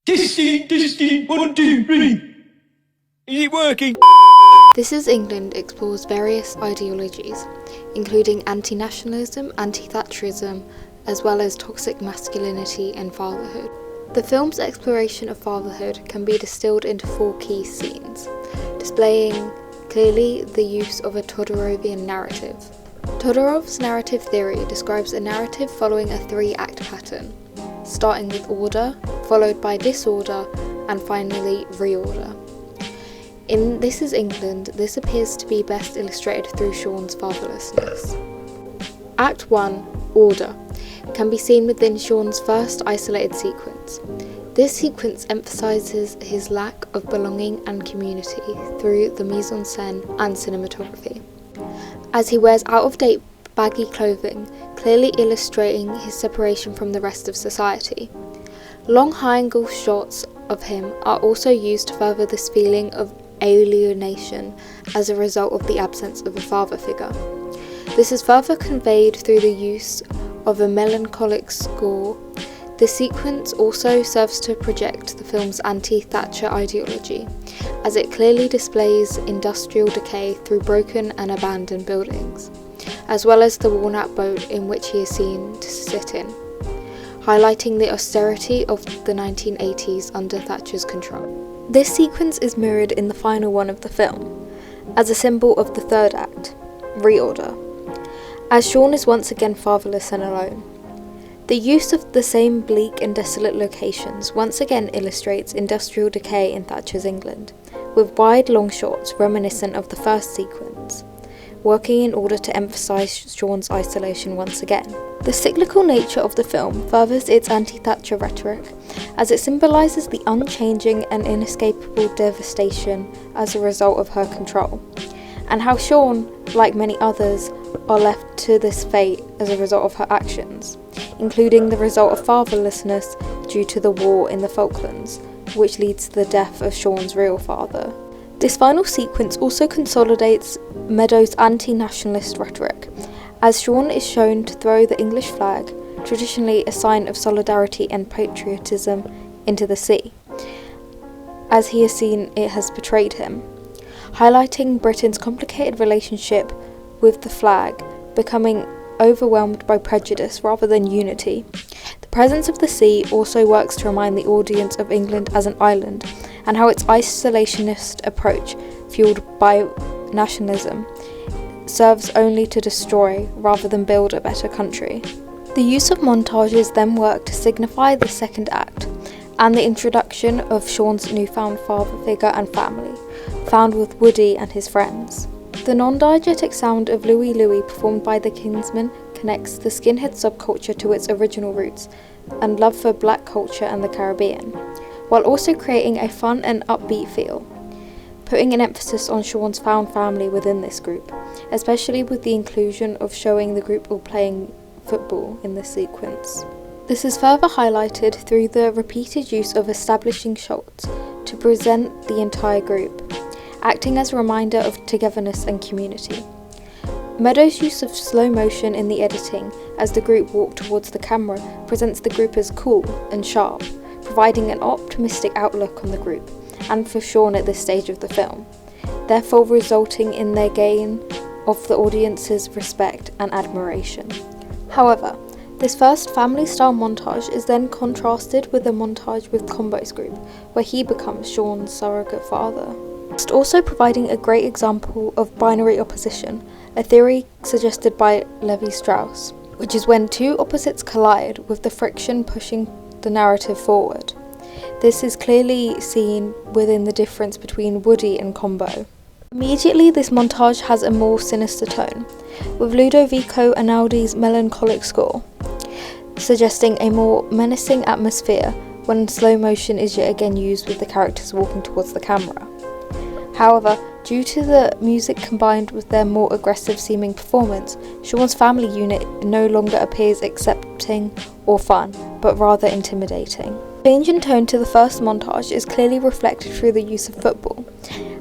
Testing, 1, 2, 3. Is it working? This Is England explores various ideologies, including anti-nationalism, anti-Thatcherism, as well as toxic masculinity and fatherhood. The film's exploration of fatherhood can be distilled into 4 key scenes, displaying clearly the use of a Todorovian narrative. Todorov's narrative theory describes a narrative following a 3-act pattern, starting with order, followed by disorder, and finally reorder. In This Is England, this appears to be best illustrated through Sean's fatherlessness. Act 1, Order, can be seen within Sean's first isolated sequence. This sequence emphasises his lack of belonging and community through the mise-en-scène and cinematography, as he wears out-of-date baggy clothing, clearly illustrating his separation from the rest of society. Long high-angle shots of him are also used to further this feeling of alienation as a result of the absence of a father figure. This is further conveyed through the use of a melancholic score. The sequence also serves to project the film's anti-Thatcher ideology, as it clearly displays industrial decay through broken and abandoned buildings, as well as the worn-out boat in which he is seen to sit in, highlighting the austerity of the 1980s under Thatcher's control. This sequence is mirrored in the final one of the film, as a symbol of the 3rd act, reorder, as Sean is once again fatherless and alone. The use of the same bleak and desolate locations once again illustrates industrial decay in Thatcher's England, with wide long shots reminiscent of the first sequence, working in order to emphasise Sean's isolation once again. The cyclical nature of the film furthers its anti-Thatcher rhetoric, as it symbolises the unchanging and inescapable devastation as a result of her control, and how Sean, like many others, are left to this fate as a result of her actions, including the result of fatherlessness due to the war in the Falklands, which leads to the death of Sean's real father. This final sequence also consolidates Meadows' anti-nationalist rhetoric, as Sean is shown to throw the English flag, traditionally a sign of solidarity and patriotism, into the sea, as he has seen it has betrayed him, highlighting Britain's complicated relationship with the flag, becoming overwhelmed by prejudice rather than unity. The presence of the sea also works to remind the audience of England as an island, and how its isolationist approach, fueled by nationalism, serves only to destroy rather than build a better country. The use of montages then work to signify the 2nd act, and the introduction of Sean's newfound father figure and family, found with Woody and his friends. The non-diegetic sound of Louie Louie performed by the Kingsmen connects the skinhead subculture to its original roots and love for black culture and the Caribbean, while also creating a fun and upbeat feel, putting an emphasis on Sean's found family within this group, especially with the inclusion of showing the group all playing football in this sequence. This is further highlighted through the repeated use of establishing shots to present the entire group, acting as a reminder of togetherness and community. Meadows' use of slow motion in the editing as the group walk towards the camera presents the group as cool and sharp, providing an optimistic outlook on the group and for Sean at this stage of the film, therefore resulting in their gain of the audience's respect and admiration. However, this first family-style montage is then contrasted with a montage with Combo's group, where he becomes Sean's surrogate father, also providing a great example of binary opposition, a theory suggested by Levi-Strauss, which is when 2 opposites collide with the friction pushing the narrative forward. This is clearly seen within the difference between Woody and Combo. Immediately, this montage has a more sinister tone, with Ludovico Einaudi's melancholic score, suggesting a more menacing atmosphere when slow motion is yet again used with the characters walking towards the camera. However, due to the music combined with their more aggressive seeming performance, Sean's family unit no longer appears accepting or fun, but rather intimidating. Change in tone to the first montage is clearly reflected through the use of football.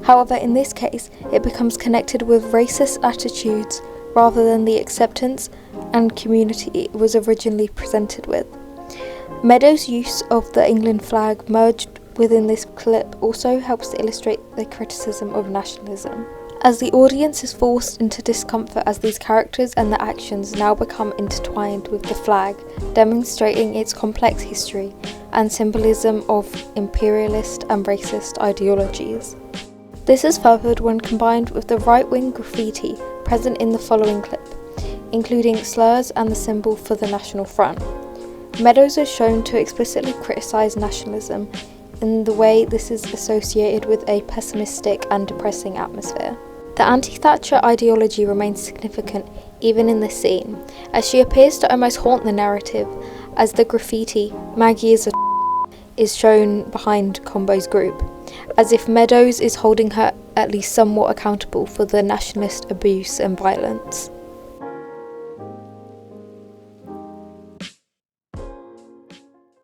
However, in this case, it becomes connected with racist attitudes rather than the acceptance and community it was originally presented with. Meadows' use of the England flag merged within this clip also helps to illustrate the criticism of nationalism, as the audience is forced into discomfort as these characters and their actions now become intertwined with the flag, demonstrating its complex history and symbolism of imperialist and racist ideologies. This is furthered when combined with the right-wing graffiti present in the following clip, including slurs and the symbol for the National Front. Meadows is shown to explicitly criticise nationalism in the way this is associated with a pessimistic and depressing atmosphere. The anti-Thatcher ideology remains significant even in this scene, as she appears to almost haunt the narrative, as the graffiti, "Maggie is a is shown behind Combo's group, as if Meadows is holding her at least somewhat accountable for the nationalist abuse and violence.